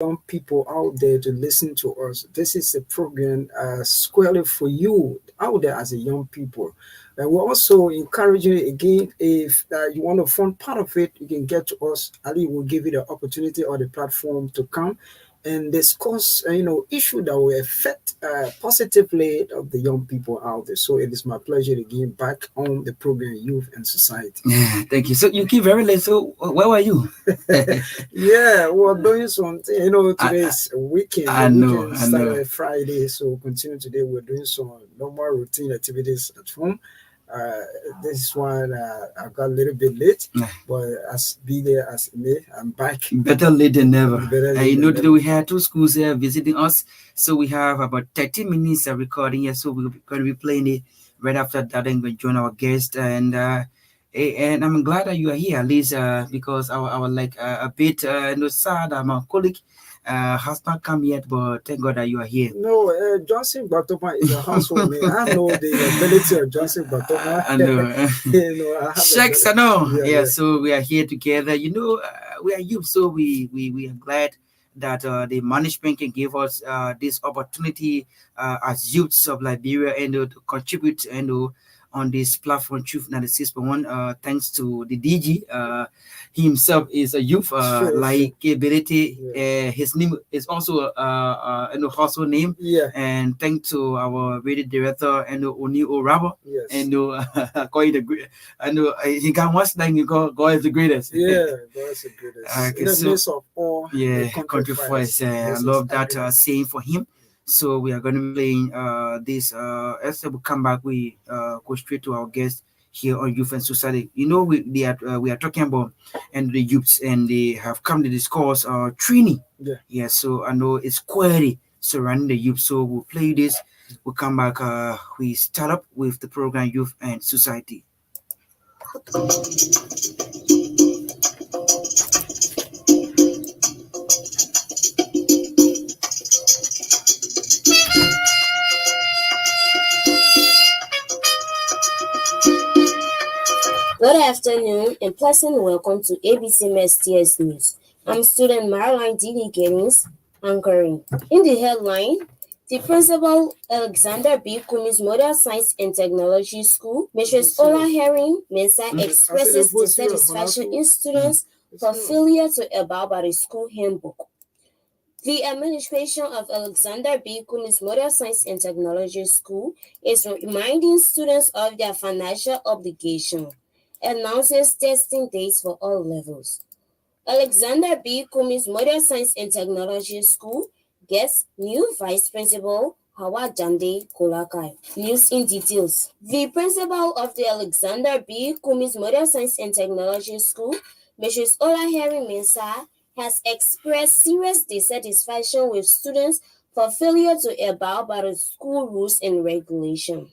young people out there to listen to us. This is a program squarely for you out there as a young people. And we're also encouraging you again, if you want to fund part of it, you can get to us. Ali will give you the opportunity or the platform to come and discuss, issue that will affect positively of the young people out there. So it is my pleasure to give back on the program Youth and Society. Yeah, thank you. So you keep very late. So where were you? Yeah, we're doing something. Today I, is a weekend. The I know, weekend I know. started Friday, so continue today. We're doing some normal routine activities at home. Uh, this one I got a little bit late, but as be there as it may, I'm back. Better late than never. Better late You than know, today never. we had two schools here visiting us. So we have about 30 minutes of recording here. So we're going to be playing it right after that and we join our guest. And I'm glad that you are here, at least, because I was like a bit sad that my colleague has not come yet, but thank God that you are here. No, Johnson Gbarntolmah is a household name. I know the ability of Johnson Gbarntolmah. I know. I have Shucks, I know. yeah, Yeah, yeah. so we are here together. You know, we are youth, so we are glad that the management can give us this opportunity as youths of Liberia and to contribute and on this platform, Truth 96.1. Thanks to the DG. He himself is a youth Sure, sure. like ability. Yeah. His name is also household name. Yeah. And thanks to our radio director and Oni Oraba. Yes. And call it the great. I know he got one thing you call God is the greatest. Yeah, God's the greatest. Okay, In the so midst of all yeah, the country country fights, voice. I this is love that evident. saying for him. So we are going to be playing this. As we come back, we go straight to our guest here on Youth and Society. You know, we are talking about and the youths, and they have come to discuss training. Yeah. Yeah, so I know it's query surrounding the youth. So we'll play this. We'll come back. We start up with the program Youth and Society. Good afternoon and pleasant welcome to ABC MSTS News. I'm student Marilyn D.D. Giddings, anchoring. In the headline, the principal Alexander B. Kumi's Model Science and Technology School, Mrs. Ola Herring Mensah expresses dissatisfaction in students for failure to abide by the school handbook. The administration of Alexander B. Kumi's Model Science and Technology School is reminding students of their financial obligation, announces testing dates for all levels. Alexander B. Kumi's Model Science and Technology School gets new Vice Principal Hawa Jande Kolakai. News in details. The principal of the Alexander B. Kumi's Model Science and Technology School, Mrs. Ola Herring Mensah, has expressed serious dissatisfaction with students for failure to abide by the school rules and regulations.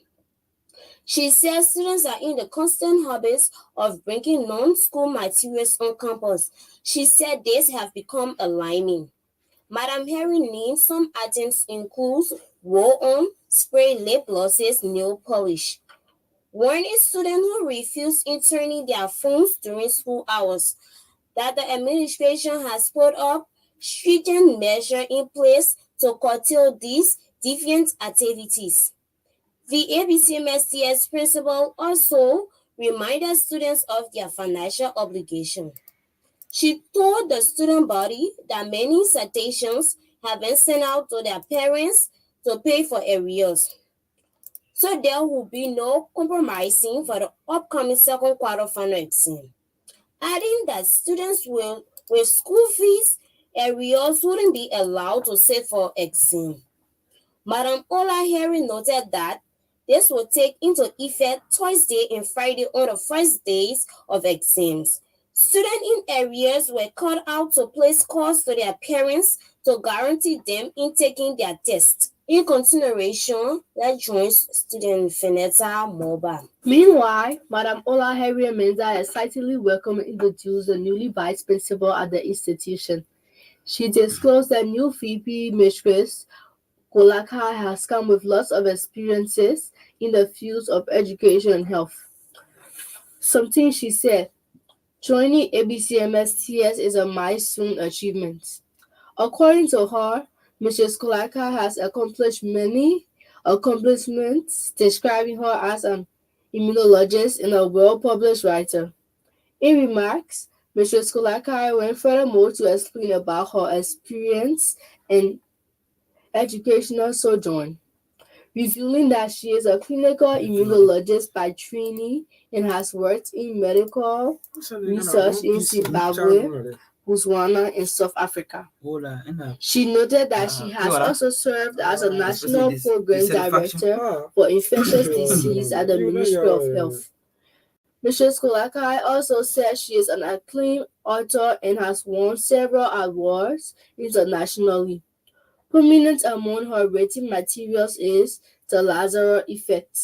She says students are in the constant habit of bringing non-school materials on campus. She said these have become alarming. Madam Herring named some items include roll-on, spray lip glosses, nail polish. Warning students who refuse interning their phones during school hours that the administration has put up stringent measures in place to curtail these deviant activities. The ABCMSTS principal also reminded students of their financial obligation. She told the student body that many citations have been sent out to their parents to pay for arrears. So there will be no compromising for the upcoming second quarter final exam. Adding that students with school fees arrears wouldn't be allowed to sit for exam. Madam Ola Herring noted that this will take into effect Thursday and Friday on the first days of exams. Students in arrears were called out to place calls to their parents to guarantee them in taking their test. In continuation, let's join student Feneta Moba. Meanwhile, Madam Ola Harriet Mensah excitedly welcomed and introduced the newly vice principal at the institution. She disclosed that new VP mistress Kolaka has come with lots of experiences in the fields of education and health. Something she said, joining ABCMSTS is a milestone achievement. According to her, Mrs. Kolaka has accomplished many accomplishments, describing her as an immunologist and a well-published writer. In remarks, Mrs. Kolaka went furthermore to explain about her experience and educational sojourn, revealing that she is a clinical immunologist by training and has worked in medical research in Zimbabwe, Botswana, and South Africa. She noted that she has also served as a national program director for infectious disease at the Ministry of Health. Mrs. Kulakai also said she is an acclaimed author and has won several awards internationally. Prominent among her written materials is The Lazarus Effect.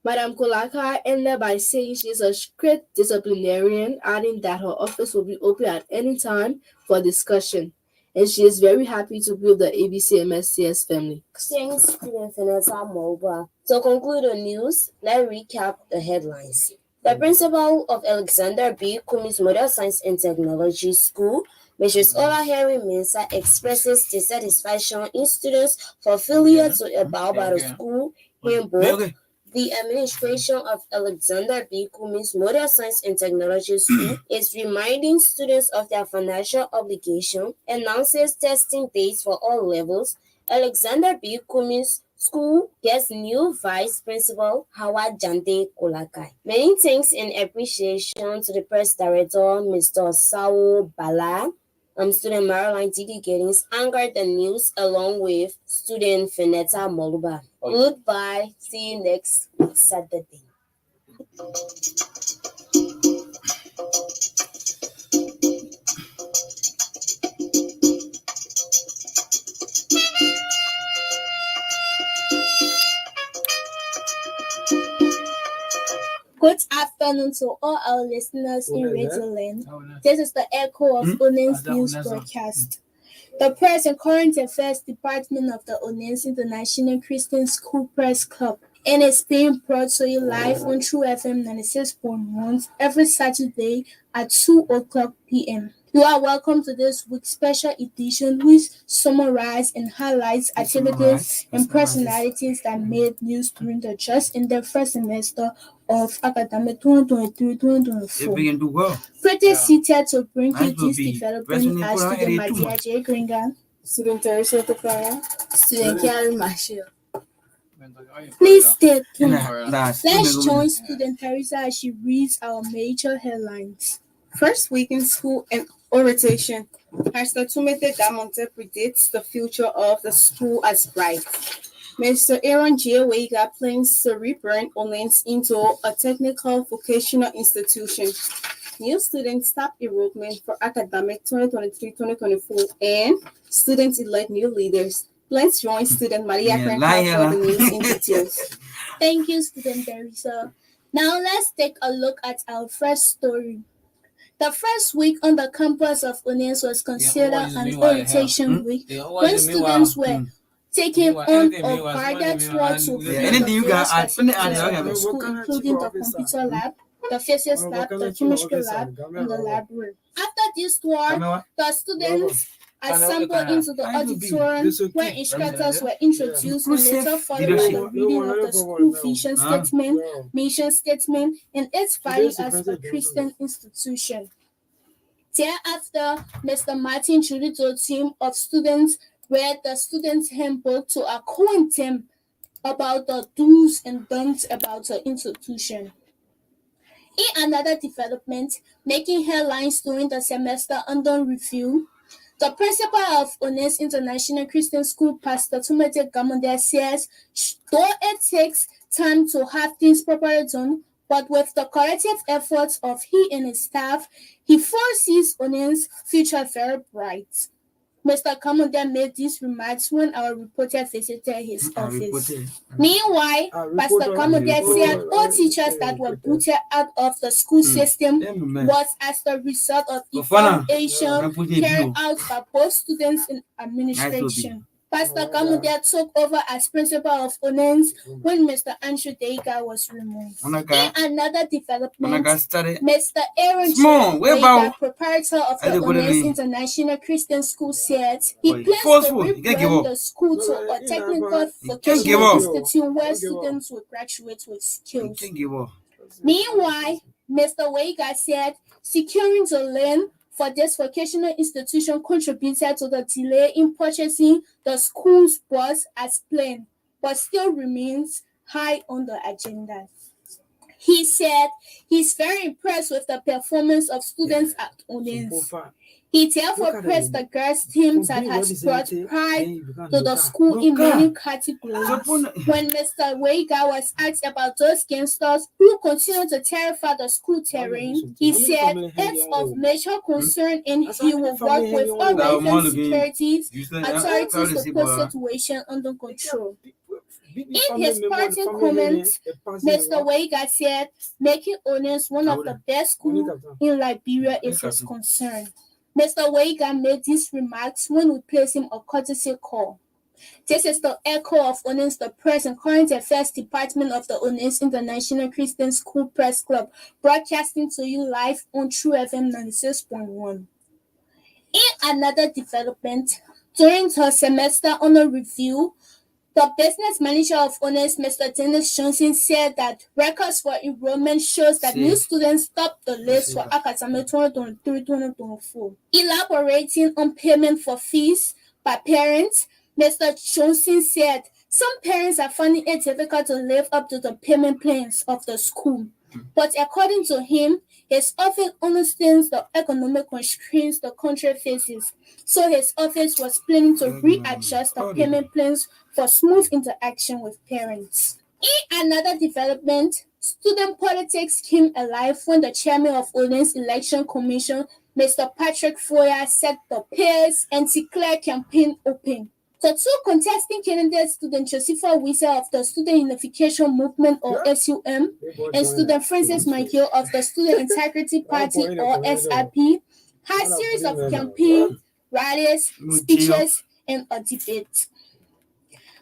Madam Kulakai ended by saying she is a strict disciplinarian, adding that her office will be open at any time for discussion, and she is very happy to be with the ABCMSTS family. Thanks, student Fenata Moba. To conclude the news, let's recap the headlines. The principal of Alexander B. Kumi's Model Science and Technology School, Mrs. Ola Harry Mensah, expresses dissatisfaction in students for failure to abide by the school handbook. The administration of Alexander B. Kumi's Model Science and Technology School is reminding students of their financial obligation, announces testing dates for all levels. Alexander B. Kumi's school gets new vice principal Howard Jante Kolakai. Many thanks and appreciation to the press director, Mr. Sao Bala. Student Marilyn Didi Gettings anchored the news along with student Feneta Moluba. Goodbye. See you next Saturday. Good afternoon to all our listeners in Radio Land. This is the echo of Onen's news broadcast. The Press and Current Affairs Department of the Onen's International Christian School Press Club, and it's being brought to you live on True FM 96.1 every Saturday at 2 o'clock p.m. You are welcome to this week's special edition, which summarizes and highlights activities and personalities that made news during the just in the first semester of academic 2023-2024. Pretty seated to bring you this development as student Madia J. Gringa, Student Teresa Topara, student Karen Marshall. Please stay tuned. Let's join student Teresa as she reads our major headlines. First week in school and orientation. Pastor Tumete Damonte predicts the future of the school as bright. Mr. Aaron J. Wega plans to rebrand Orleans into a technical vocational institution. New students stop enrollment for academic 2023-2024 and students elect new leaders. Let's join student Maria Krenka for the news in details. Thank you, student Teresa. Now let's take a look at our first story. The first week on the campus of Onens was considered an orientation week when students were taking on a guided tour to the various facilities of the school, including the computer lab, the physics lab, the chemistry lab, and the library. After this tour, the students assembled into the auditorium where instructors were introduced and later followed by the reading of the school vision statement, mission statement, and its value as a Christian institution. Thereafter, Mr. Martin introduced a team of students read the students' handbook to acquaint them about the do's and don'ts about the institution. In another development, making headlines during the semester under review, the principal of Onens International Christian School, Pastor Tumete Gamonde, says, though it takes time to have things properly done, but with the collective efforts of he and his staff, he foresees Onens' future very bright. Mr. Gamonde made these remarks when our reporter visited his office. Meanwhile, Pastor Gamonde said all teachers that were booted out of the school system was as the result of evaluation carried out by both students and administration. Pastor Kamudia took over as principal of Onens when Mr. Andrew Dega was removed. In another development, Mr. Aaron Dega, proprietor of the Onens International Christian School, said he plans to rebrand the school to a technical vocational institute where students will graduate with skills. Meanwhile, Mr. Wega said securing the land for this vocational institution contributed to the delay in purchasing the school's bus as planned, but still remains high on the agenda. He said he's very impressed with the performance of students at Onens. He therefore praised the girls' team that has brought pride to the school in many categories. When Mr. Wega was asked about those gangsters who continue to terrify the school terrain, he said it's of major concern and he will work with all relevant security authorities to put the situation under control. In his parting comments, Mr. Wega said making Onens one of the best schools in Liberia is his concern. Mr. Wega made these remarks when we placed him a courtesy call. This is the echo of Onens, the Press and Current Affairs Department of the Onens International Christian School Press Club, broadcasting to you live on True FM 96.1. In another development, during her semester honor review, the business manager of Onens, Mr. Dennis Johnson, said that records for enrollment shows that new students topped the list for academic 2023-2024. Elaborating on payment for fees by parents, Mr. Johnson said some parents are finding it difficult to live up to the payment plans of the school. But according to him, his office understands the economic constraints the country faces, so his office was planning to readjust the payment plans for smooth interaction with parents. In another development, student politics came alive when the chairman of Onens Election Commission, Mr. Patrick Foyer, set the Peers Anti-Clear campaign open. The two contesting candidates, student Josepha Wisa of the Student Unification Movement or SUM and student Francis Michael of the Student Integrity Party or SIP, had a series of campaign rallies, speeches, and a debate.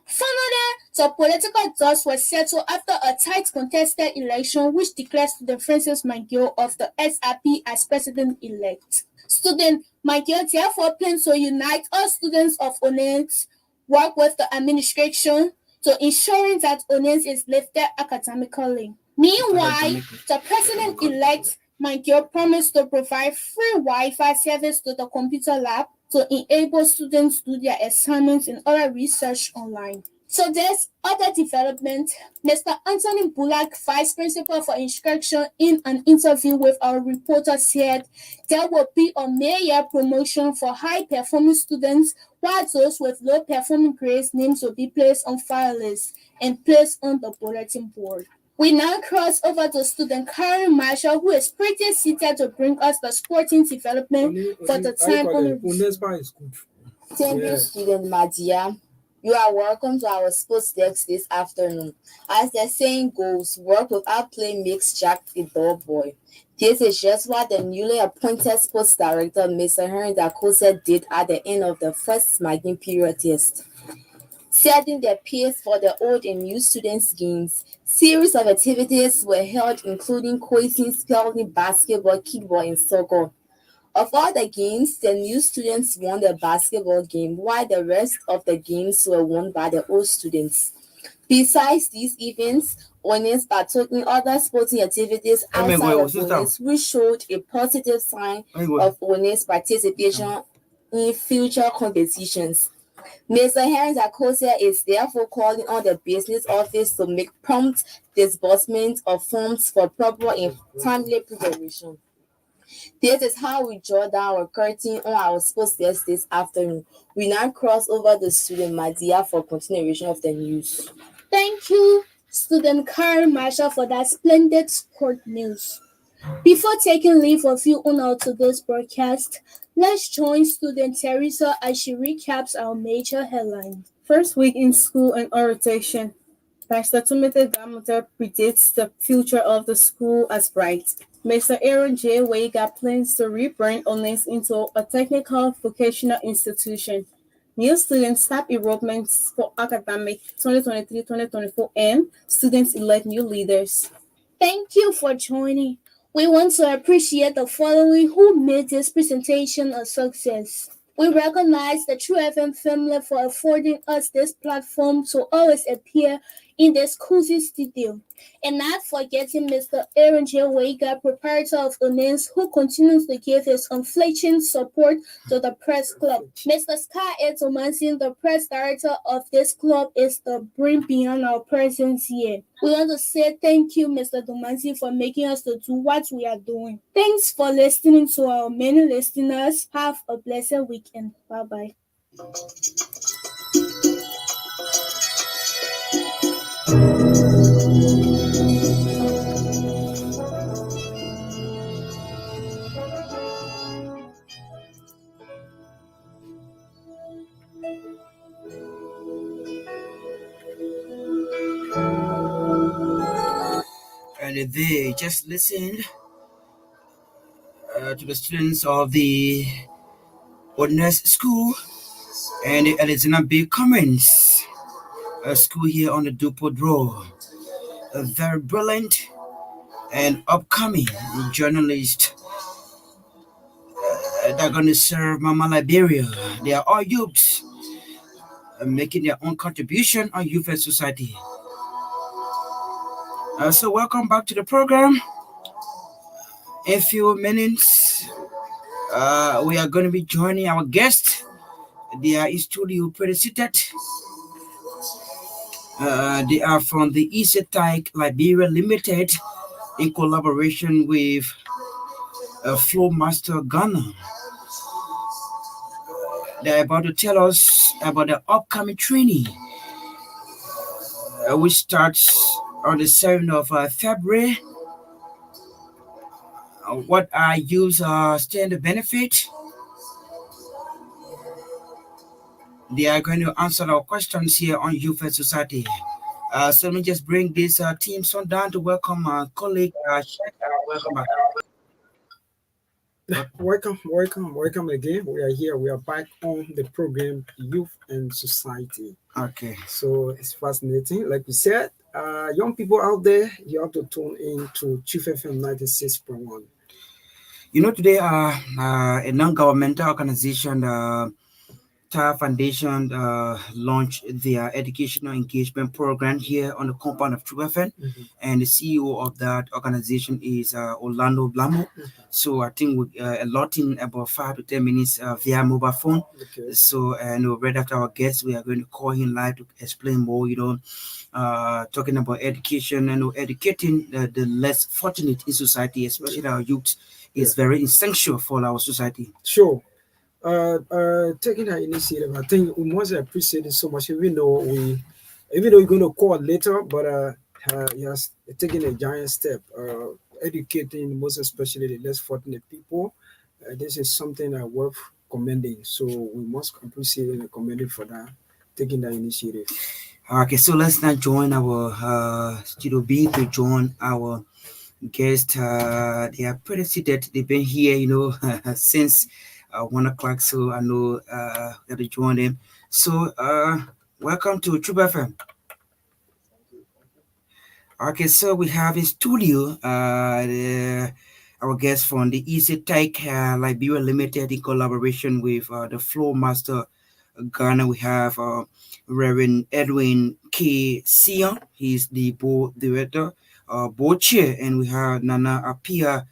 Finally, the political dust was settled after a tight contested election which declared student Francis Michael of the SIP as president-elect. Student Michael therefore plans to unite all students of Onens, work with the administration to ensuring that Onens is lifted academically. Meanwhile, the president-elect Michael promised to provide free Wi-Fi service to the computer lab to enable students to do their assignments and other research online. So there's other development. Mr. Anthony Bullock, Vice Principal for Instruction, in an interview with our reporter said there will be a Myean promotion for high-performing students, while those with low-performing grades names will be placed on file lists and placed on the bulletin board. We now cross over to student Karen Marshall, who is pretty seated to bring us the sporting development for the time on. Thank you, student Madia. You are welcome to our sports desk this afternoon. As the saying goes, work without play makes Jack a dull boy. This is just what the newly appointed sports director, Mr. Henry Dakosa, did at the end of the first marking period test. Setting the pace for the old and new students' games, series of activities were held including quizzing, spelling, basketball, kickball, and soccer. Of all the games, the new students won the basketball game, while the rest of the games were won by the old students. Besides these events, Onens partook in other sporting activities outside of Onens, which showed a positive sign of Onens participation in future competitions. Mr. Henry Dakosa is therefore calling on the business office to make prompt disbursement of funds for proper and timely preparation. This is how we draw down our curtain on our sports desk this afternoon. We now cross over to student Madia for continuation of the news. Thank you, student Karen Marshall, for that splendid sport news. Before taking leave of you on our today's broadcast, let's join student Teresa as she recaps our major headlines. First week in school and orientation. Pastor Gbarntolmah predicts the future of the school as bright. Mr. Aaron J. Wega plans to rebrand Onens into a technical vocational institution. new student staff enrollments for academic 2023-2024, and students elect new leaders. Thank you for joining. We want to appreciate the following who made this presentation a success. We recognize the True FM family for affording us this platform to always appear in this cozy studio. And not forgetting Mr. Aaron J. Wega, proprietor of Onens, who continues to give his unflinching support to the press club. Mr. Sky Etomansin, the press director of this club, is the bring beyond our presence here. We want to say thank you, Mr. Domansi, for making us to do what we are doing. Thanks for listening to our many listeners. Have a blessed weekend. Bye-bye. And they just listened to the students of the Ordnance School and the Alexander B. Cummins School here on the Dupont Road. A very brilliant and upcoming journalist that are going to serve Mama Liberia. They are all youths making their own contribution on youth and society. So welcome back to the program. In a few minutes, we are going to be joining our guests. They are in studio pretty seated. They are from the East Tyke Liberia Limited in collaboration with Flow Master Ghana. They're about to tell us about the upcoming training, which starts on the 7th of February. What are youth stand to benefit? They are going to answer our questions here on Youth and Society. So let me just bring this team son down to welcome my colleague. Welcome back. Welcome again. We are here. We are back on the program Youth and Society. Okay. So it's fascinating. Like we said, young people out there, you have to tune in to Chief FM 96.1. You know, today a non-governmental organization, TAR Foundation, launched their educational engagement program here on the compound of True FM, and the CEO of that organization is Orlando Blamo. So I think we allotting about 5 to 10 minutes via mobile phone. Okay. So and right after our guest, we are going to call him live to explain more. Talking about education and educating the less fortunate in society, especially our youth, is very essential for our society. Sure. Taking that initiative, I think we must appreciate it so much. Even though you're going to call later, but he has taken a giant step, educating most especially the less fortunate people. This is something worth commending. So we must appreciate and commend it for that, taking that initiative. Okay, so let's now join our Studio B to join our guest. They are pretty seated. They've been here, since 1 o'clock. So I know that to join them. So welcome to True FM. Okay, so we have in studio our guest from the Easy Tech Liberia Limited in collaboration with the Flow Master Ghana. We have Reverend Edwin K. Sion. He's the board director, board chair, and we have Nana Apia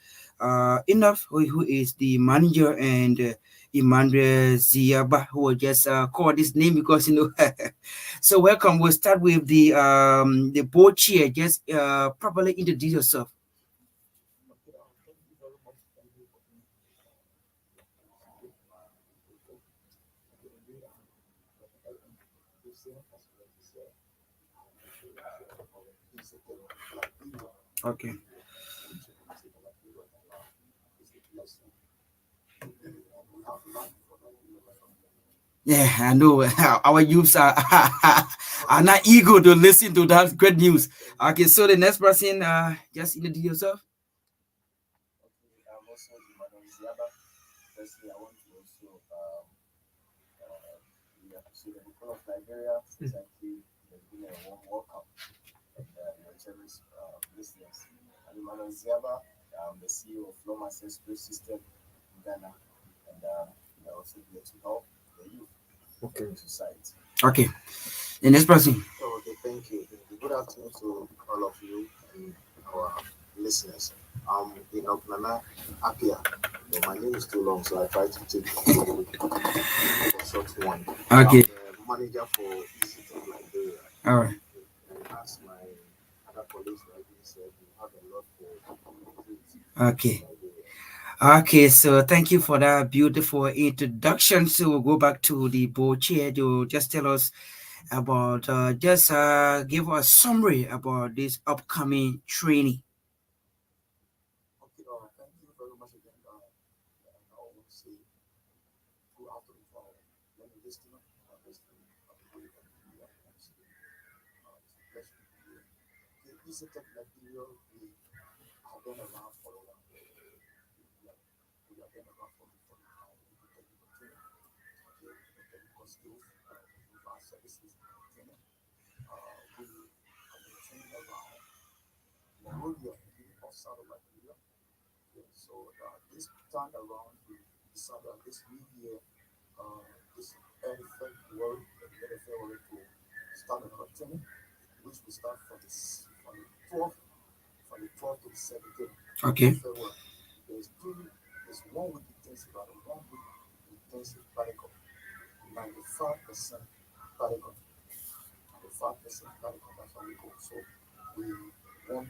Enough, who is the manager, and Emmanuel Ziaba, who will just call this name because So welcome. We'll start with the board chair. Just properly introduce yourself. Okay. Yeah, I know. Our youths are not eager to listen to that great news. Okay, so the next person, just introduce yourself. So the people of Liberia, since I came, there's been a warm welcome and cherished listeners. I'm Emmanuel Ziaba, I'm the CEO of Flow Master Spirit System in Ghana, and I also here to help the youth in society. Okay. The next person. Okay, thank you. Good afternoon to all of you and our listeners. I'm Nana Apia. My name is too long, so I try to take a short one. Okay. I'm the manager for ECT Liberia. All right. And as my other colleagues rightly said, we have a lot Okay. Okay, so thank you for that beautiful introduction. So we'll go back to the board chair to just tell us about, just give us a summary about this upcoming training. Okay, thank you very much again. I want to say good afternoon for our many listeners. This is Liberia. We have been around for a while. We have been around for now. We can continue. Technical skills with our services. We have been training around Mongolia outside of Liberia. So this time around, we decided on this new year, this early February, to start another training, which will start from the 12th, to the 17th Okay. of February. There's 1 week intensive, and 1 week intensive practical, 95% practical. 95% practical, that's how we go. So we want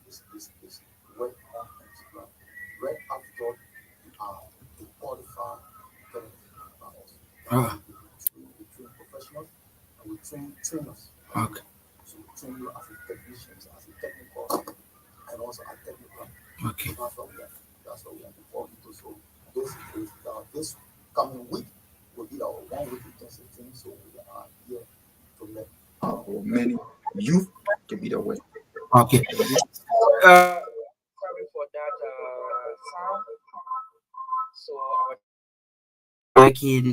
this work on Instagram. Right after the qualified technical. We train professionals and we train trainers. Okay. So we train you as a technician, as a technical, and also a technical. Okay. So that's what we are involved into. So this coming week will be our 1 week intensive training. So we are here to let many youth to be the way. Okay. Sorry for that sound. So our working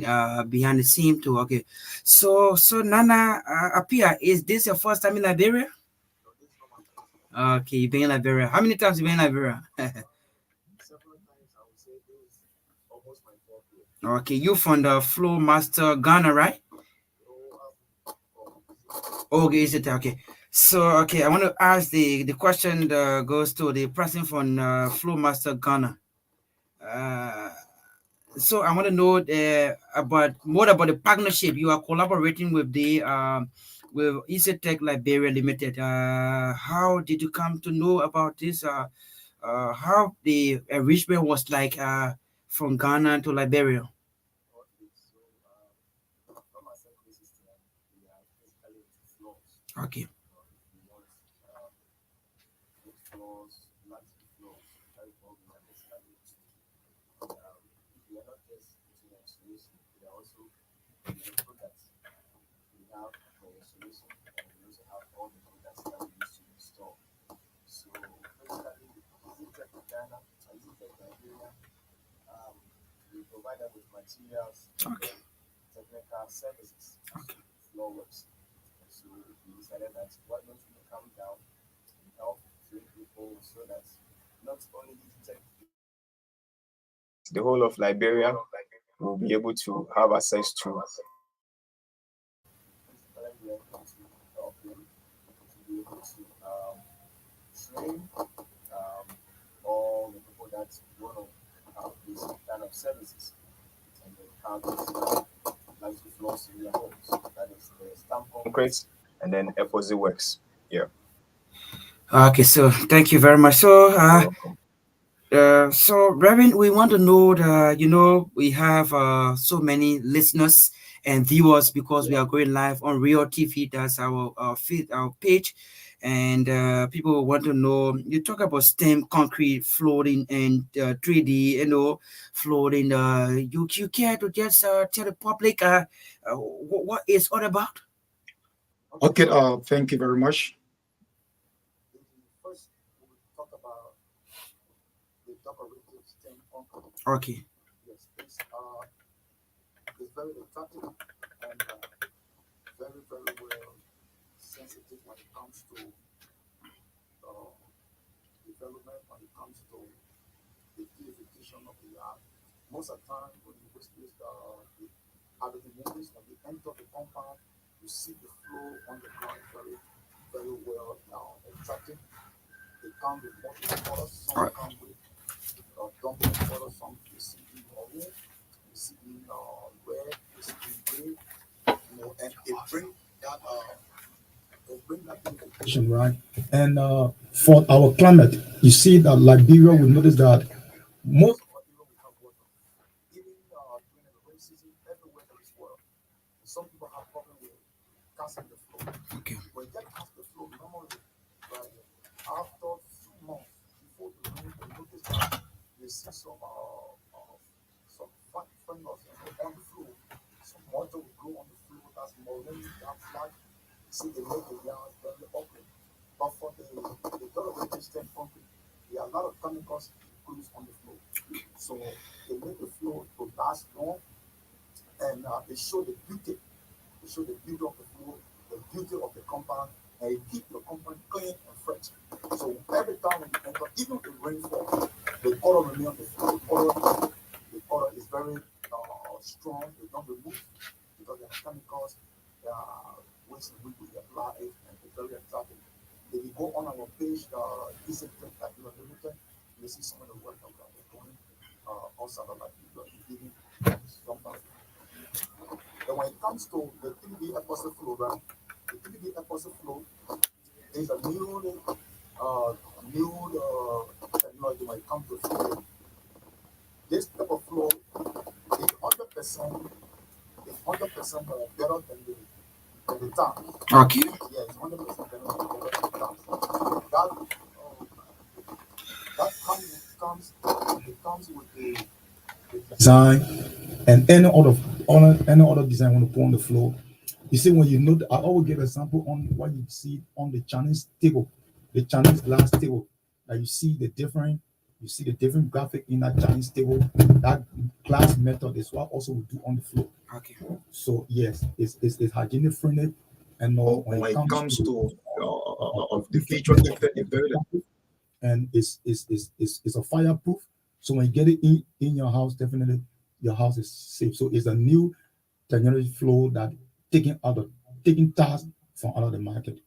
behind the scene too. Okay. So Nana Apia, is this your first time in Liberia? Okay, you've been in Liberia. How many times you been in Liberia? Several times, I would say this is almost my 4th year. Okay, you from the Flow Master Ghana, right? Okay, is it okay? So okay, I want to ask the question goes to the person from Flow Master Ghana. So I want to know about more about the partnership you are collaborating with the with EasyTech Liberia Limited. How did you come to know about this? How the arrangement was like from Ghana to Liberia? Okay. We provide them with materials, technical services, floor works. So we decided that why don't we come down and help train people so that not only the whole of Liberia will be able to have access to train all the people that want to have this kind of services and they have this like the floors in their homes. That is the stamp concrete and then FOZ works. Yeah. Okay, so thank you very much. So Reverend, we want to know that we have so many listeners and viewers because we are going live on Real TV. That's our feed, our page, and people want to know. You talk about stem concrete floating and 3D, floating. You care to just tell the public what it's all about? Okay. Thank you very much. First, we will talk about the decorative stem concrete. Okay. Yes, it's very attractive and condition of the yard. Most of the time, when you visit the Aberdeen movies, when you enter the compound, you see the flow on the ground very, very well attractive. They come with multiple colors. Some come with dumpling colors. Some you see in maroon, you see in red, you see in gray. And it bring that beautification, right? And for our climate, you see that Liberia, we notice that most of our area we have water. Even during the rain season, everywhere there is water. Some people have problem with casting the flow. Okay. When they cast the flow, normally, right, after 2 months before the rain, they notice that they see some fungus on the floor. Some water will grow on the floor. That's molding, that's black. See, they make the yard very open. But for the dollar resistant concrete, there are a lot of chemicals used on the floor. So they make the floor to last long, and they show the beauty. They show the beauty of the floor, the beauty of the compound, and it keep the compound clean and fresh. So every time when you enter, even the rainfall, the color remains on the floor. The color is very strong. They don't remove because there are chemicals, which we apply it and it's very attractive. If you go on our page, Visit that you are limited, you see some of the work that we are doing outside of like giving sometimes. And when it comes to the 3D apostle flow, right? The 3D apostle flow is a new technology when it comes to flow. This type of flow is 100% better than the time. Okay. Yeah, it's 100% better than the time. That comes with the design and any other design want to put on the floor. You see, when you know, I always give example on what you see on the Chinese table, the Chinese glass table. That you see the different graphic in that Chinese table. That glass method is what also we do on the floor. Okay. So yes, it's hygienic friendly, and when it comes to the feature, it's very attractive, and it's a fireproof. So when you get it in your house, definitely your house is safe. So it's a new technology flow that taking tasks from out of the market.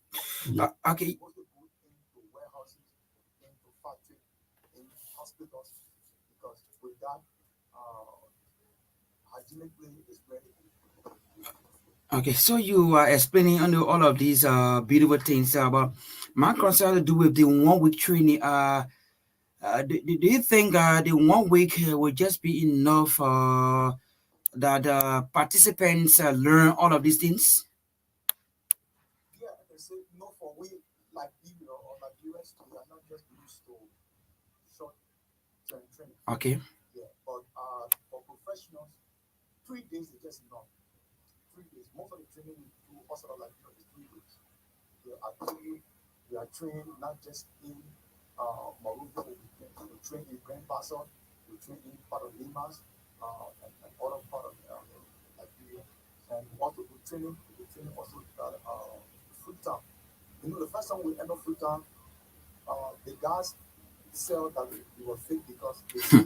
Yeah. Okay. Also go into warehouses, into factory, in hospitals, because with that, hygienically is very good. Okay, so you are explaining under all of these beautiful things about my concern to do with the 1 week training. Do you think the 1 week will just be enough that participants learn all of these things? Yeah, I can say no for we like Libya or like US, we are not just used to short term training. Okay. Yeah, but for professionals, 3 days is just enough. 3 days. Most of the training we do also like is 3 weeks. We are trained not just in Morocco, we train in Grand Passau, we train in part of Limas, and other part of Liberia. And what we training also that Freetown. You know, the first time we enter Freetown, the guys sell that we were fake because they say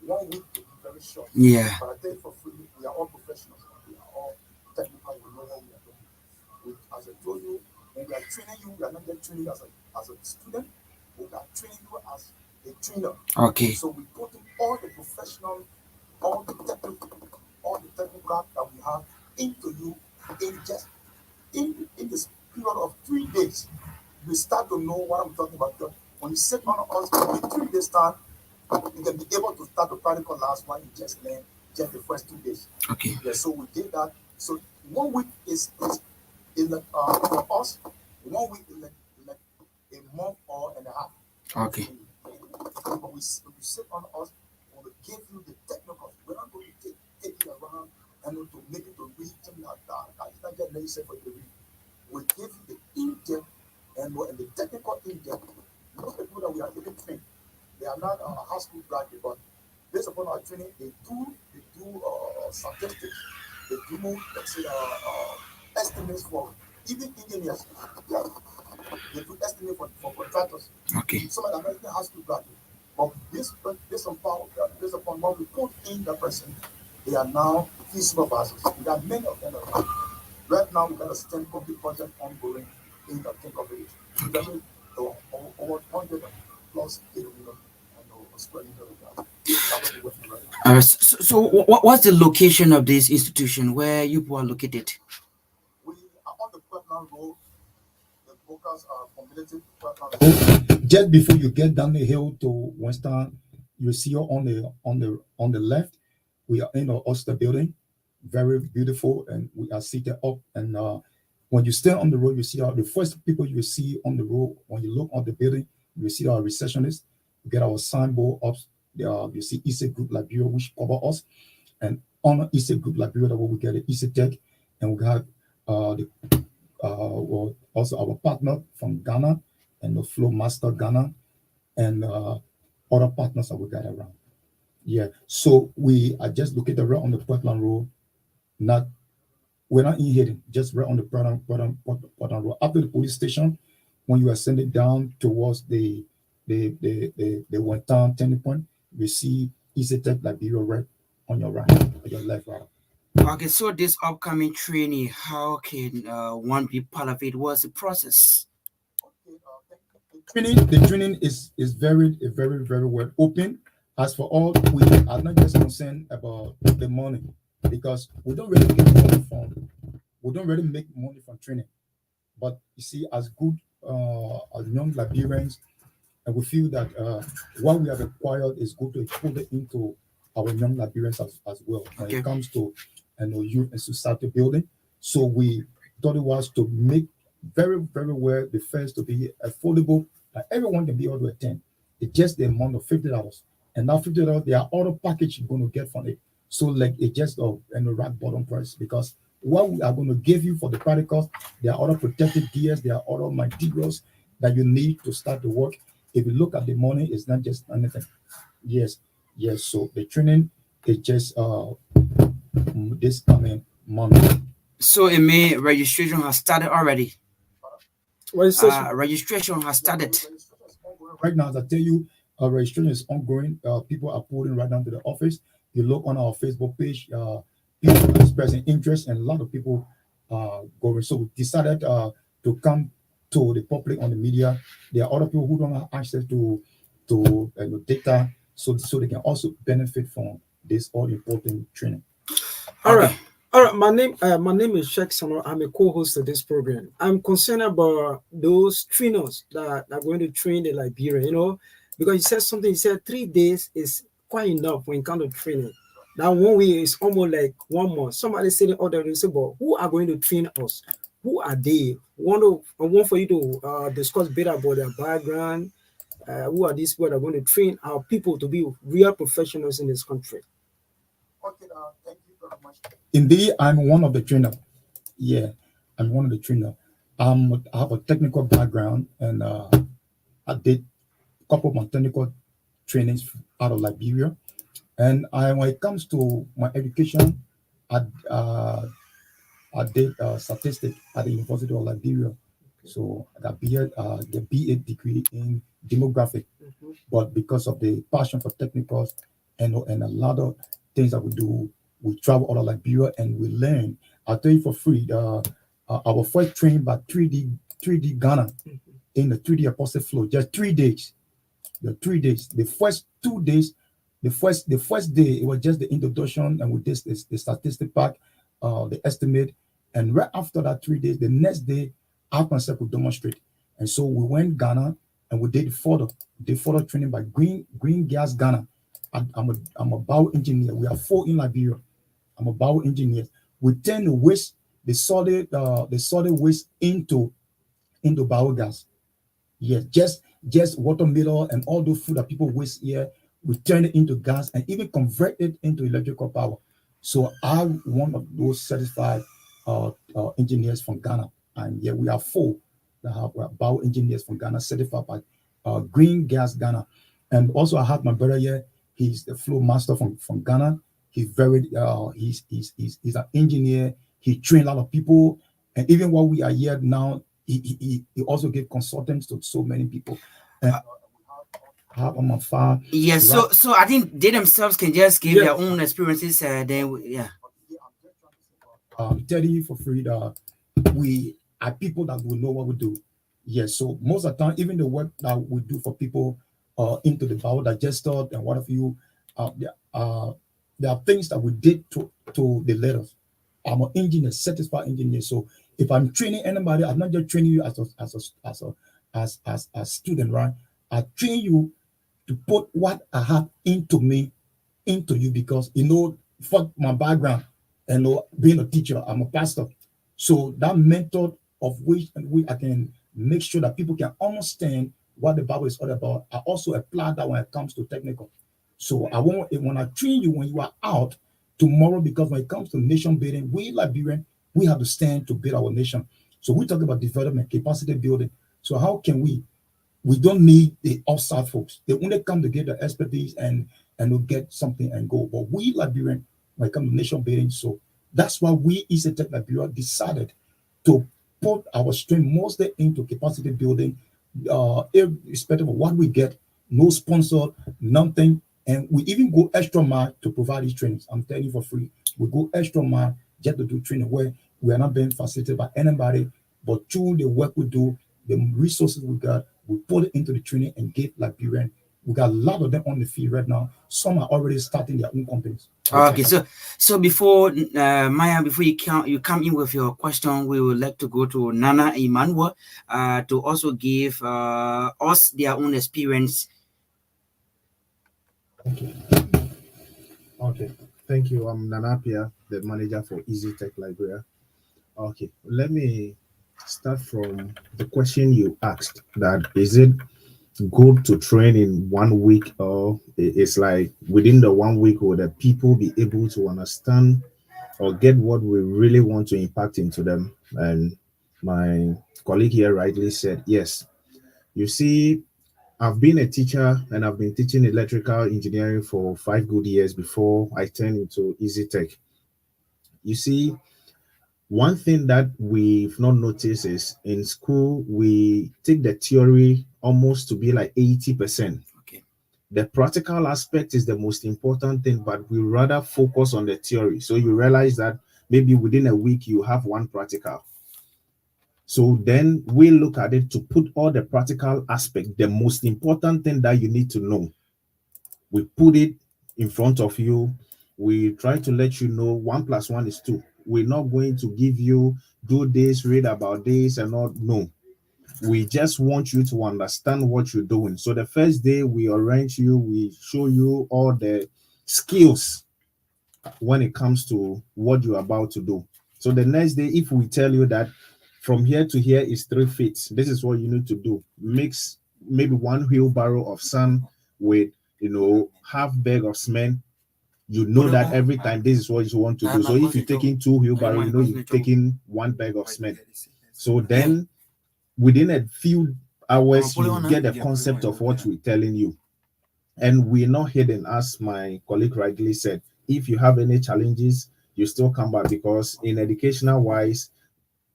1 week to be very short. Yeah. But I think for free, we are all professionals. We are all technical. We know what we are doing. As I told you, when we are training you, we are not just training as a student. We are training you as a trainer. Okay. So we put in all the professional, all the technical that we have into you in just in this period of 3 days. You start to know what I'm talking about. When you sit on us in 3 days time, you can be able to start the practical last one you just learned just the first 2 days. Okay. Yeah, so we did that. So 1 week is like for us, 1 week is like a month or and a half. Okay. But we sit on us, we will give you the technical. We're not going to take you around and to make it to read something like that. It's not just necessary for you to read. We give you the in-depth and the technical in-depth. Most people that we are even trained, they are not high school graduate, but based upon our training, they do statistics. They do let's say estimates for even engineers. Yeah, they do estimates for contractors. Okay. Some of the American high school graduates. But based upon what we put in the person, they are now field supervisors. We got many of them. Right now, we got a STEM complete project ongoing in the Tinker Village. Exactly, over 100 plus 8 million square meter of that. That's what we're working right now. What's the location of this institution where you people are located? We are on the Puebla Road. The workers are formulated Puebla Road. Just before you get down the hill to Western, you see on the left, we are in the Oyster building, very beautiful, and we are seated up. And when you stand on the road, you see the first people you see on the road. When you look on the building, you see our receptionist. We get our signboard up. You see East Group Liberia, which cover us, and on East Group Liberia, that we get the East Tech, and we have also our partner from Ghana and the Flow Master Ghana and other partners that we got around. Yeah, so we are just located right on the Portland Road. We're not in hidden, just right on the Portland Road. After the police station, when you are sending down towards the one town turning point, you see Easy Tech Liberia right on your right, on your left, right. Okay, so this upcoming training, how can one be part of it? What's the process? The training is very well open. As for all, we are not just concerned about the money because we don't really make money from training. But you see, as good as young Liberians, and we feel that what we have acquired is good to put it into our young Liberians as well when it comes to youth and society building. So we thought it was to make very well the first to be affordable, that everyone can be able to attend. It's just the amount of $50. And now $50, there are other packages you're going to get from it. So like it's just a rock bottom price because what we are going to give you for the practicals, there are other protective gears, there are other materials that you need to start the work. If you look at the money, it's not just anything. Yes. So the training is just this coming month. So it may registration has started already. Registration has started. Right now, as I tell you, registration is ongoing. People are pulling right down to the office. You look on our Facebook page, people are expressing interest, and a lot of people going. So we decided to come to the public on the media. There are other people who don't have access to data, so they can also benefit from this all important training. All right. My name is Sheikh Sano. I'm a co-host of this program. I'm concerned about those trainers that are going to train the Liberian, because you said something. You said 3 days is quite enough when it comes to training. Now 1 week is almost like 1 month. Somebody said the other day, but who are going to train us? Who are they? I want for you to discuss better about their background. Who are these people that are going to train our people to be real professionals in this country? Okay, thank you very much. Indeed, I'm one of the trainers. Yeah, I'm one of the trainers. I have a technical background, and I did a couple of my technical trainings out of Liberia. And when it comes to my education, I did statistics at the University of Liberia. So I got the BA degree in demographic. But because of the passion for technicals and a lot of things that we do, we travel all of Liberia and we learn. I'll tell you for free, our first training by 3D Ghana in the 3D Apostle Flow, just 3 days. The 3 days. The first 2 days, the first day, it was just the introduction and we did the statistic pack, the estimate. And right after that 3 days, the next day, our concept would demonstrate. And so we went Ghana and we did further training by Green Gas Ghana. I'm a bioengineer. We are 4 in Liberia. I'm a bioengineer. We turn the waste, the solid waste into biogas. Yes, just watermelon and all those food that people waste here, we turn it into gas and even convert it into electrical power. So I'm one of those certified engineers from Ghana. And yeah, we are 4 that have bioengineers from Ghana certified by Green Gas Ghana. And also I have my brother here. He's the flow master from Ghana. He's very he's an engineer. He trained a lot of people, and even while we are here now, he also gave consultants to so many people. have on my file. Yeah, so I think they themselves can just give their own experiences. Yeah, tell you for free that we are people that will know what we do. Yes, so most of the time, even the work that we do for people into the biodigester and what have you, there are things that we did to the letters. I'm an engineer, certified engineer. So if I'm training anybody, I'm not just training you as a student, right? I train you to put what I have into me into you because for my background and being a teacher, I'm a pastor. So that method of which I can make sure that people can understand what the Bible is all about. I also apply that when it comes to technical. So I want when I train you when you are out tomorrow, because when it comes to nation building, we Liberian, we have to stand to build our nation. So we talk about development, capacity building. So how can we don't need the outside folks. They only come to get the expertise and they'll get something and go. But we Liberian, when it comes to nation building, so that's why we Easy Tech Liberia decided to put our strength mostly into capacity building, irrespective of what we get, no sponsor, nothing. And we even go extra mile to provide these trainings. I'm telling you for free. We go extra mile just to do training where we are not being facilitated by anybody, but through the work we do, the resources we got, we put it into the training and give Liberian. We got a lot of them on the field right now. Some are already starting their own companies. Okay, so before Maya, before you come in with your question, we would like to go to Nana Emmanuel to also give us their own experience. Okay, thank you. I'm Nanapia, the manager for Easy Tech Liberia. Okay, let me start from the question you asked. That is it good to train in 1 week, or it's like within the 1 week will the people be able to understand or get what we really want to impact into them? And my colleague here rightly said yes. You see, I've been a teacher and I've been teaching electrical engineering for 5 good years before I turned into Easy Tech. You see, one thing that we've not noticed is in school, we take the theory almost to be like 80%. Okay. The practical aspect is the most important thing, but we rather focus on the theory. So you realize that maybe within a week, you have one practical. So then we look at it to put all the practical aspect, the most important thing that you need to know. We put it in front of you. We try to let you know 1 + 1 is 2. We're not going to give you do this, read about this, and not. No. We just want you to understand what you're doing. So the first day we arrange you, we show you all the skills when it comes to what you're about to do. So the next day, if we tell you that from here to here is 3 feet, this is what you need to do. Mix maybe 1 wheelbarrow of sand with half bag of cement. You know that every time this is what you want to do. So if you're taking 2 wheelbarrow, you're taking 1 bag of cement. So then within a few hours, you get the concept of what we're telling you. And we're not hidden, as my colleague rightly said. If you have any challenges, you still come back, because in educational wise,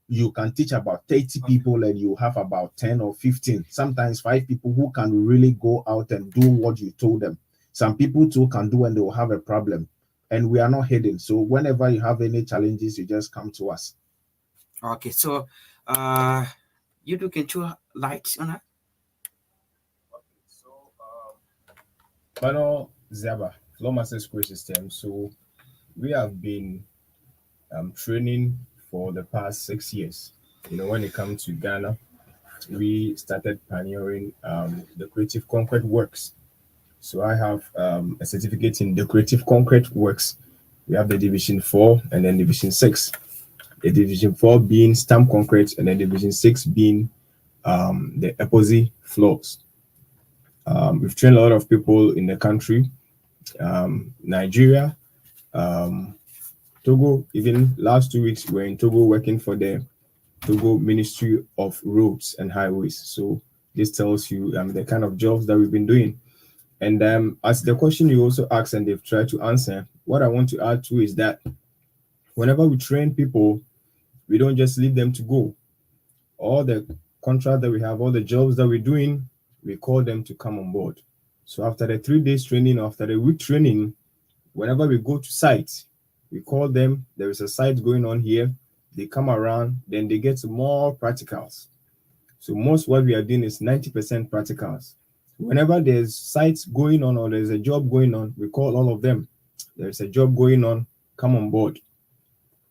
you can teach about 30 people and you have about 10 or 15, sometimes 5 people who can really go out and do what you told them. Some people too can do and they will have a problem. And we are not hidden. So whenever you have any challenges, you just come to us. Okay, so you two can throw lights on that? Panel Zaba, Flow Master School System. So we have been training for the past 6 years. When it comes to Ghana, we started pioneering decorative concrete works. So I have a certificate in decorative concrete works. We have the Division 4 and then Division 6. The Division 4 being stamp concrete and then Division 6 being the epoxy floors. We've trained a lot of people in the country, Nigeria, Togo. Even last 2 weeks, we're in Togo working for the Togo Ministry of Roads and Highways. So this tells you the kind of jobs that we've been doing. And as the question you also asked and they've tried to answer, what I want to add to is that whenever we train people, we don't just leave them to go. All the contract that we have, all the jobs that we're doing, we call them to come on board. So after the 3 days training, after the week training, whenever we go to site, we call them. There is a site going on here. They come around, then they get more practicals. So most what we are doing is 90% practicals. Whenever there's sites going on or there's a job going on, we call all of them. There's a job going on, come on board.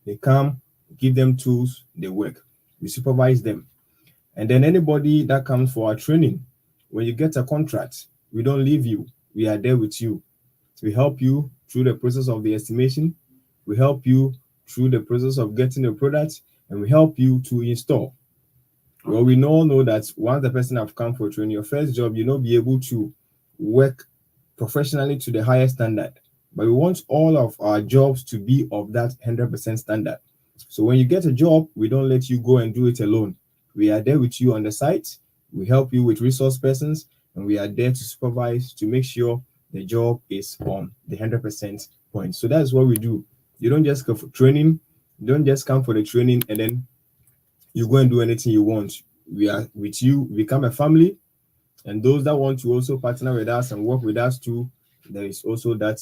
They come, give them tools, they work. We supervise them. And then anybody that comes for our training, when you get a contract, we don't leave you. We are there with you. We help you through the process of the estimation. We help you through the process of getting the product, and we help you to install. Well, we all know that once the person have come for training, your first job, you not be able to work professionally to the highest standard. But we want all of our jobs to be of that 100% standard. So when you get a job, we don't let you go and do it alone. We are there with you on the site. We help you with resource persons, and we are there to supervise to make sure the job is on the 100% point. So that's what we do. You don't just go for training. You don't just come for the training and then you go and do anything you want. We are with you, become a family. And those that want to also partner with us and work with us too, there is also that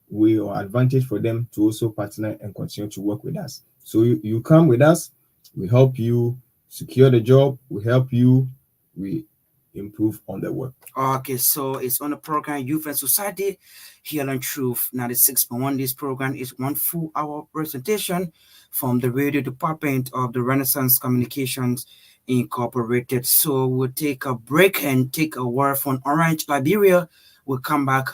way or advantage for them to also partner and continue to work with us. So you come with us, we help you secure the job, we help you, we improve on the work. Okay, so it's on the program Youth and Society here on Truth 96.1. This program is 1 full hour presentation from the radio department of the Renaissance Communications Incorporated. So we'll take a break and take a word from Orange, Liberia. We'll come back.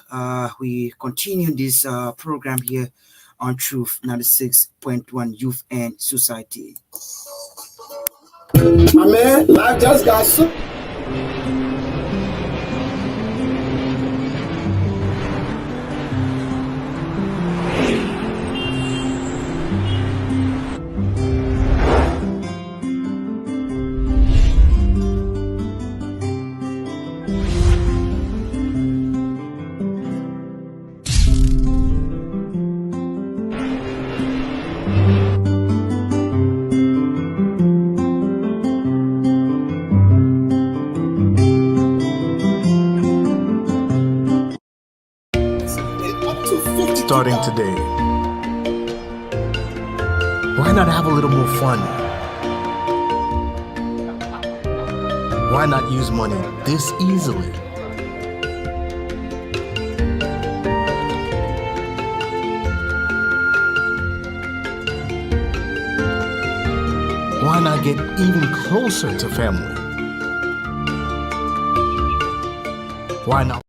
We continue this program here on Truth 96.1 Youth and Society. My man, life just got so. Starting today, why not have a little more fun? Why not use money this easily? Why not get even closer to family? Why not?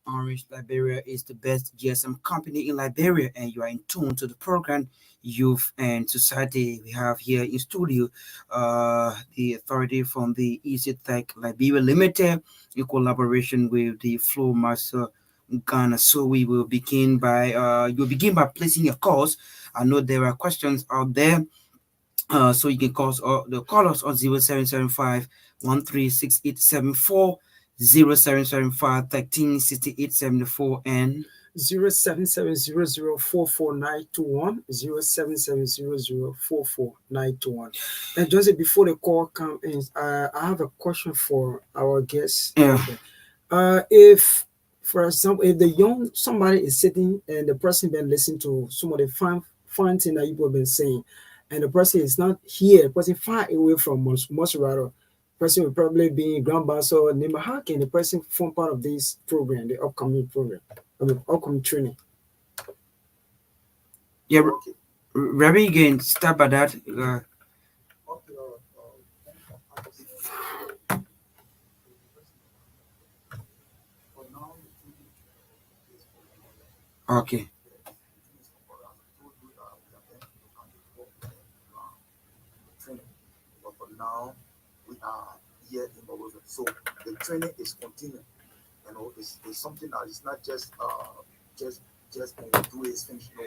Orange Liberia is the best GSM company in Liberia, and you are in tune to the program Youth and Society. We have here in studio the authority from the Easy Tech Liberia Limited in collaboration with the Flow Master Ghana. So we will begin by you'll begin by placing your calls. I know there are questions out there. So you can call us on 0775 136874, 0775 136874, and 077004491, 077004491. And Joseph, before the call comes in, I have a question for our guests. Yeah. If, for example, if somebody is sitting and the person been listening to some of the fun thing that you have been saying, and the person is not here, the person far away from Mosrado, person will probably be in Grand Basso or Nima. How can the person form part of this program, the upcoming program, upcoming training? Yeah, Rabbi, you can start by that. Okay. But for now, we are here in Bogota. So the training is continuing. You know, it's something that is not just when we do it, finish. No.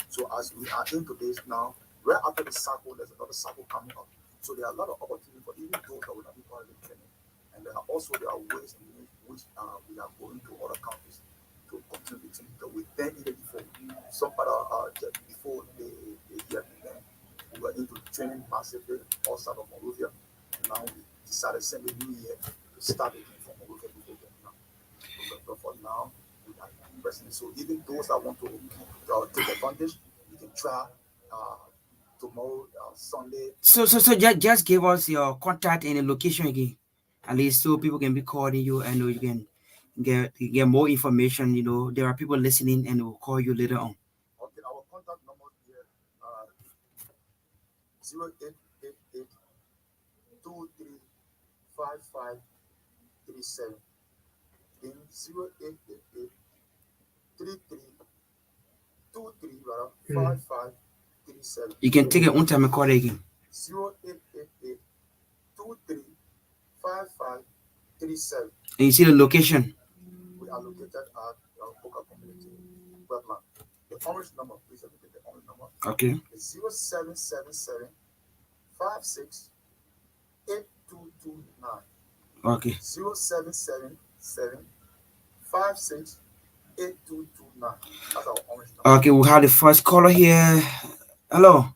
So as we are into this now, right after the cycle, there's another cycle coming up. So there are a lot of opportunities for even those that will not be part of the training. And there are ways in which we are going to other countries to continue the training. So we then even before some other before the year began, we were into training massively outside of Monrovia. And now we decided to send a new year to start again from Monrovia before now. but for now, we are pressing it. So even those that want to take advantage, you can try tomorrow, Sunday. So just give us your contact and the location again, at least so people can be calling you and you can get more information. There are people listening and will call you later on. Okay, our contact number here, 0888 235537. Then 0888 5537. You can take it one time and call it again. 0888 5537. And you see the location. We are located at Boca Community, Gbarntolmah. The orange number, please look at the orange number. Okay. It's 0777 56 8229. Okay. 0777 56 8229. That's our orange number. Okay, we have the first caller here. Hello.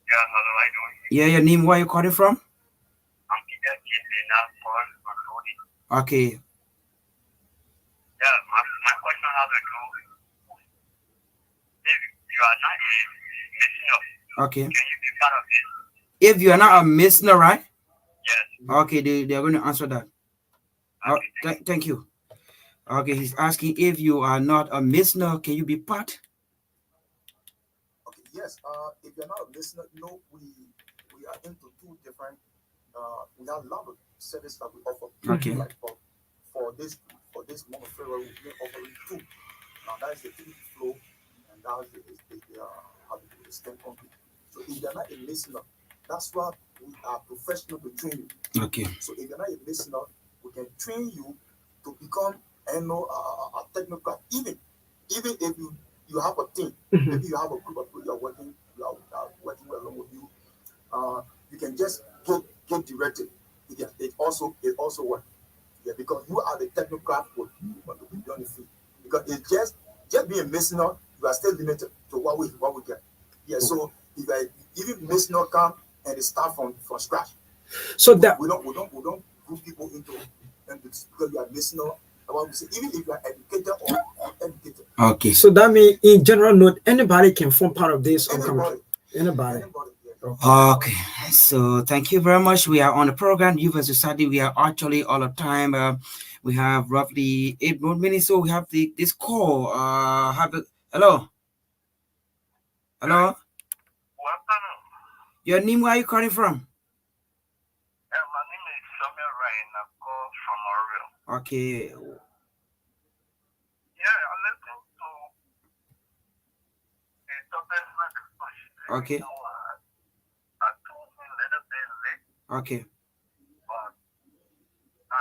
Yeah, hello, how you doing? Yeah, your name, where you calling from? I'm Peter Kislina calling from Lodi. Okay. Yeah, my question has to do if you are not a listener, Okay. can you be part of this? If you are not a listener, right? Yes. Okay, they are going to answer that. Thank you. Okay, he's asking if you are not a listener, can you be part? Okay, yes. If you're not a listener, we are into two different. We have a lot of service that we offer. Okay. Like for this month of February, we're offering two. Now that is the TV flow, and that is the stem concrete. So if you're not a listener, that's why we are professional to train you. Okay. So if you're not a listener, we can train you to become a technocrat. Even if you have a team, maybe you have a group of people you are working along with you, you can just get directed. It also works. Yeah, because you are the technocrat for you want to be on the field. Because it's just being a listener, you are still limited to what we get. Yeah, so if even listener come and they start from scratch. So that we don't group people into because you are listener. About say, even if you are educated or uneducated. Okay. So that means in general note, anybody can form part of this. Anybody. Okay, so thank you very much. We are on the program Youth and Society. We are actually all the time. We have roughly 8 more minutes, so we have this call. Hello. Your name? Where are you calling from? My name is Samuel Ryan. I call from Orville. Okay. Yeah, I listen to the Torgbean discussion. Okay. Okay. But I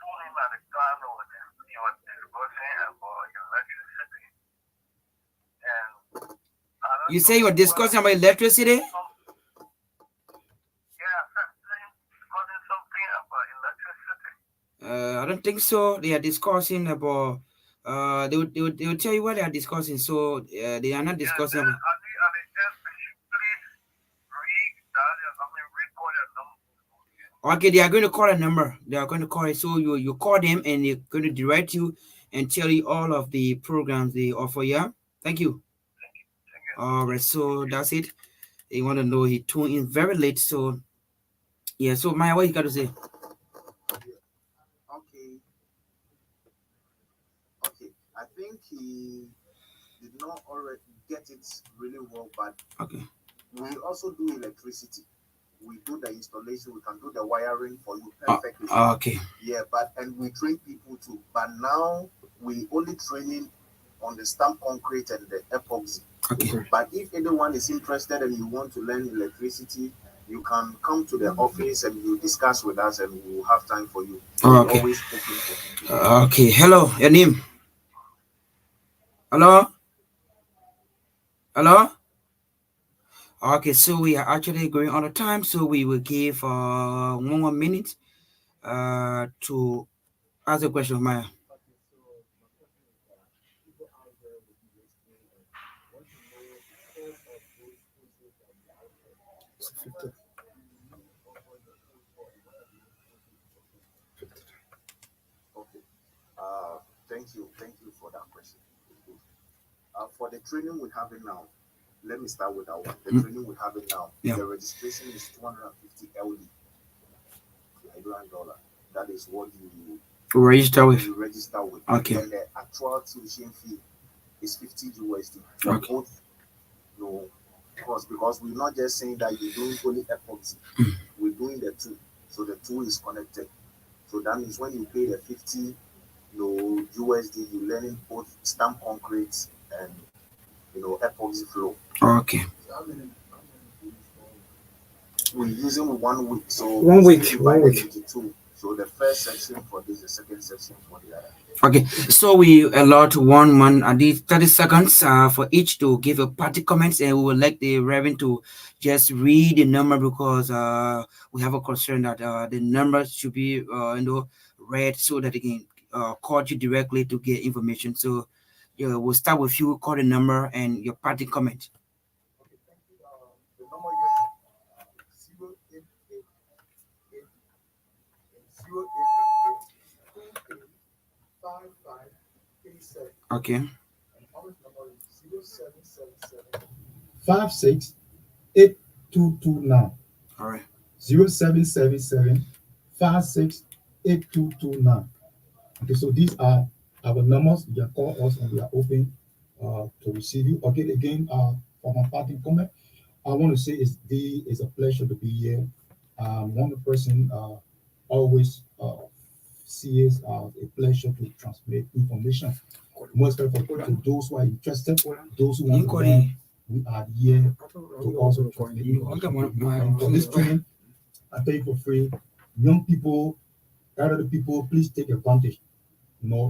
told him at the time he was discussing about electricity. And you say you were discussing about electricity? Yeah, discussing something about electricity. I don't think so. They are discussing about. They will tell you what they are discussing. So they are not discussing about. Okay, they are going to call a number. They are going to call it. So you call them and they're going to direct you and tell you all of the programs they offer. Yeah. Thank you. All right. So that's it. They want to know he tuned in very late. So yeah. So Maya, what you got to say? Okay. I think he did not already get it really well, but okay. We also do electricity. We do the installation. We can do the wiring for you perfectly. Okay. Yeah, and we train people too. But now we only training on the stamp concrete and the epoxy. Okay. But if anyone is interested and you want to learn electricity, you can come to the office and you discuss with us, and we will have time for you. Okay. Always open for you. Okay. Hello. Your name? Hello. Hello. Okay, so we are actually going on the time, so we will give 1 more minute to ask a question, Maya. Thank you for that question. For the training we have it now, let me start with that one. The training we have it now, Yeah. the registration is 250 LD, Nigerian dollar. That is what Register with. you register with. Okay. And the actual tuition fee is 50 USD for Okay. both. No, because we're not just saying that you're doing only epoxy. We're doing the two. So the two is connected. So that means when you pay the 50 USD, you're learning both stamp concrete and epoxy flow. Okay. We're using 1 week. So 1 week. 1 week. into two. So the first section for this, the second section for the other. Okay, so we allot 1 man at the 30 seconds for each to give a party comments, and we would like the Reverend to just read the number because we have a concern that the numbers should be read so that they can call you directly to get information. So we'll start with you, call the number and your party comment. Okay, thank you. The number here is 0888 5537. Okay. And our number is 0777 568229. All right. 0777 568229. Okay, so these are our numbers. You can call us and we are open to receive you. Okay, again, for my parting comment, I want to say it's a pleasure to be here. One person always sees a pleasure to transmit information. Most especially to those who are interested, those who want to learn, we are here to also transmit information. And for this training, I pay for free. Young people, elderly people, please take advantage.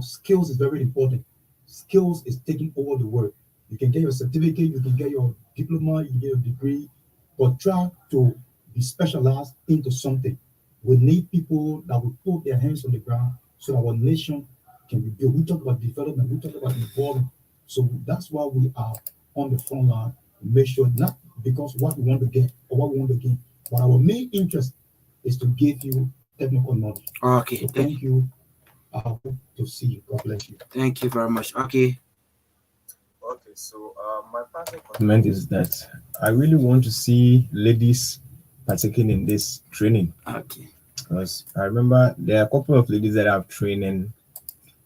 Skills is very important. Skills is taking over the world. You can get your certificate, you can get your diploma, you can get your degree, but try to be specialized into something. We need people that will put their hands on the ground so our nation can be built. We talk about development, we talk about involvement. So that's why we are on the front line. Make sure not because what we want to get or what we want to gain, but our main interest is to give you technical knowledge. Okay. So thank you. I hope to see you. God bless you. Thank you very much. Okay. Okay, so my parting comment is that I really want to see ladies partaking in this training. Okay. Because I remember there are a couple of ladies that I've trained, and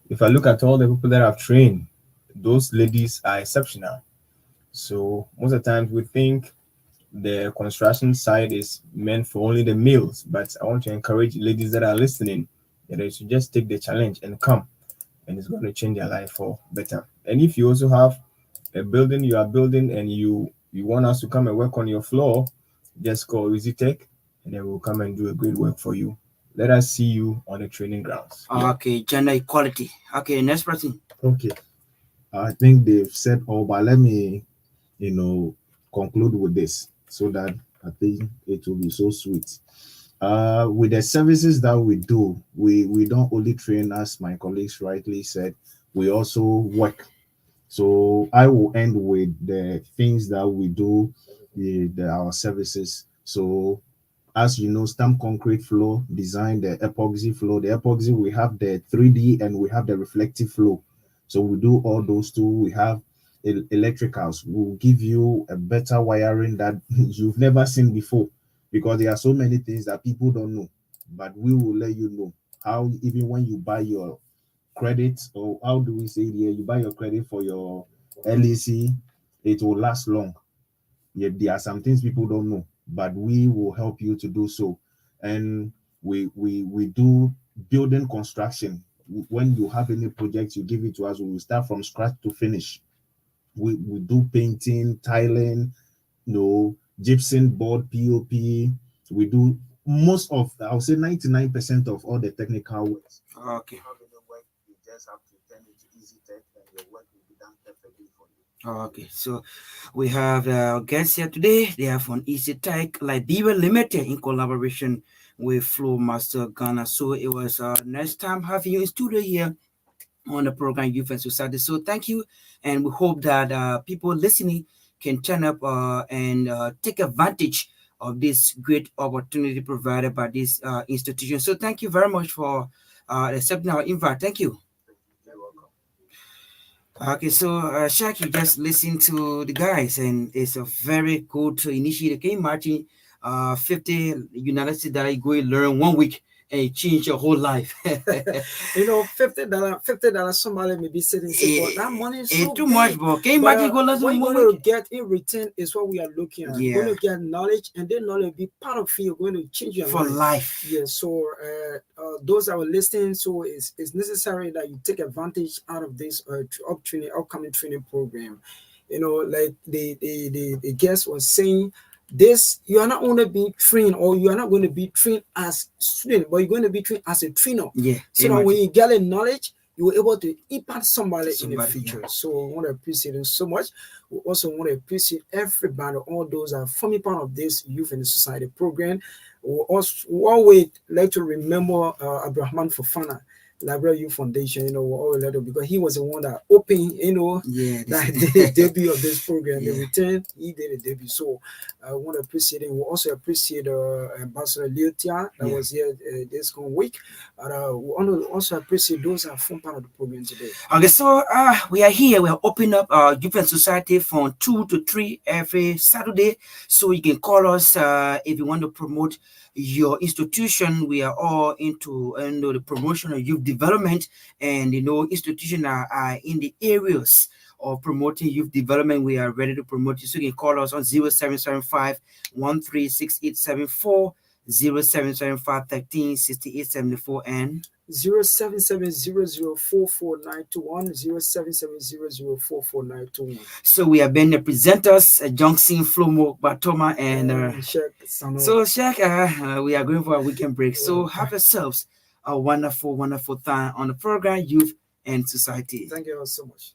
if I look at all the people that I've trained, those ladies are exceptional. So most of the times we think the construction side is meant for only the males, but I want to encourage ladies that are listening that they should just take the challenge and come, and it's going to change their life for better. And if you also have a building you are building and you want us to come and work on your floor, just call Easy Tech and then we'll come and do a great work for you. Let us see you on the training grounds. Okay, gender equality. Okay, next person. Okay. I think they've said all, but let me, conclude with this so that I think it will be so sweet. With the services that we do, we don't only train, as my colleagues rightly said, we also work. So I will end with the things that we do, our services. So as you know, stamp concrete flow, design the epoxy flow. The epoxy, we have the 3D and we have the reflective flow. So we do all those two. We have electricals. We'll give you a better wiring that you've never seen before, because there are so many things that people don't know, but we will let you know how, even when you buy your credit, or how do we say it here, you buy your credit for your LEC, it will last long. Yet there are some things people don't know, but we will help you to do so. And we do building construction. When you have any project, you give it to us. We will start from scratch to finish. We do painting, tiling, gypsum board, POP. We do most of, I would say 99% of all the technical works. Okay. You just have to turn it to Easy Tech and your work will be done perfectly for you. Okay, so we have guests here today. They are from Easy Tech Liberia Limited in collaboration with Flow Master Ghana. So it was next time having you in studio here on the program Youth and Society. So thank you, and we hope that people listening can turn up and take advantage of this great opportunity provided by this institution. So thank you very much for accepting our invite. Thank you. Okay, so Shaq, you just listen to the guys, and it's a very good to initiate. Can you imagine 50 United States that you go and learn 1 week and it change your whole life? $50, somebody may be sitting say, but that money is so too big. much, bro. Can you But imagine go learn what you're 1 going to week? get in return is what we are looking at. You're going to get knowledge, and then knowledge will be part of you. You're going to change your For life. Yeah, so those that were listening, so it's necessary that you take advantage out of this upcoming training program. Like the guest was saying, this, you are not only being trained, or you are not going to be trained as student, but you're going to be trained as a trainer. Yeah. So that when you get a knowledge, you were able to impact somebody in the future. So I want to appreciate it so much. We also want to appreciate everybody, all those that are forming part of this Youth in the Society program. We also always like to remember Abraham Fofana, Library Youth Foundation, we always let him, because he was the one that opened, that did the debut of this program. The return, he did a debut. So I want to appreciate him. We also appreciate Ambassador Leotia that was here this week. We want to also appreciate those that form part of the program today. Okay, so we are here. We are opening up our Youth and Society from 2 to 3 every Saturday. So you can call us if you want to promote your institution. We are all into the promotion of youth development, and institutions are in the areas of promoting youth development. We are ready to promote you. So you can call us on 0775 136874, 0775 136874, and 0770044921, 0770044921. So we have been the presenters, Johnson, Flomo, Gbarntolmah, and so Shaq, we are going for a weekend break. So have yourselves a wonderful, wonderful time on the program Youth and Society. Thank you all so much.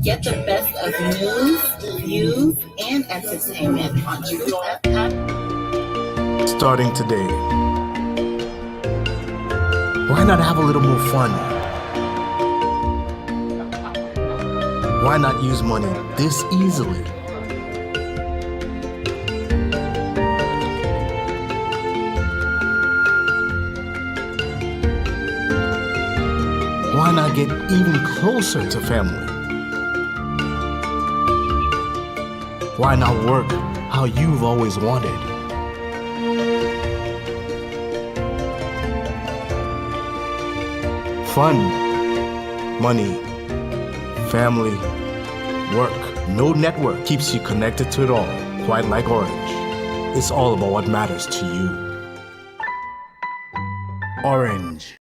Get the best of news, views, and entertainment on Truth FM. Starting today. Why not have a little more fun? Why not use money this easily? Why not get even closer to family? Why not work how you've always wanted? Fun, money, family, work. No network keeps you connected to it all, quite like Orange. It's all about what matters to you. Orange.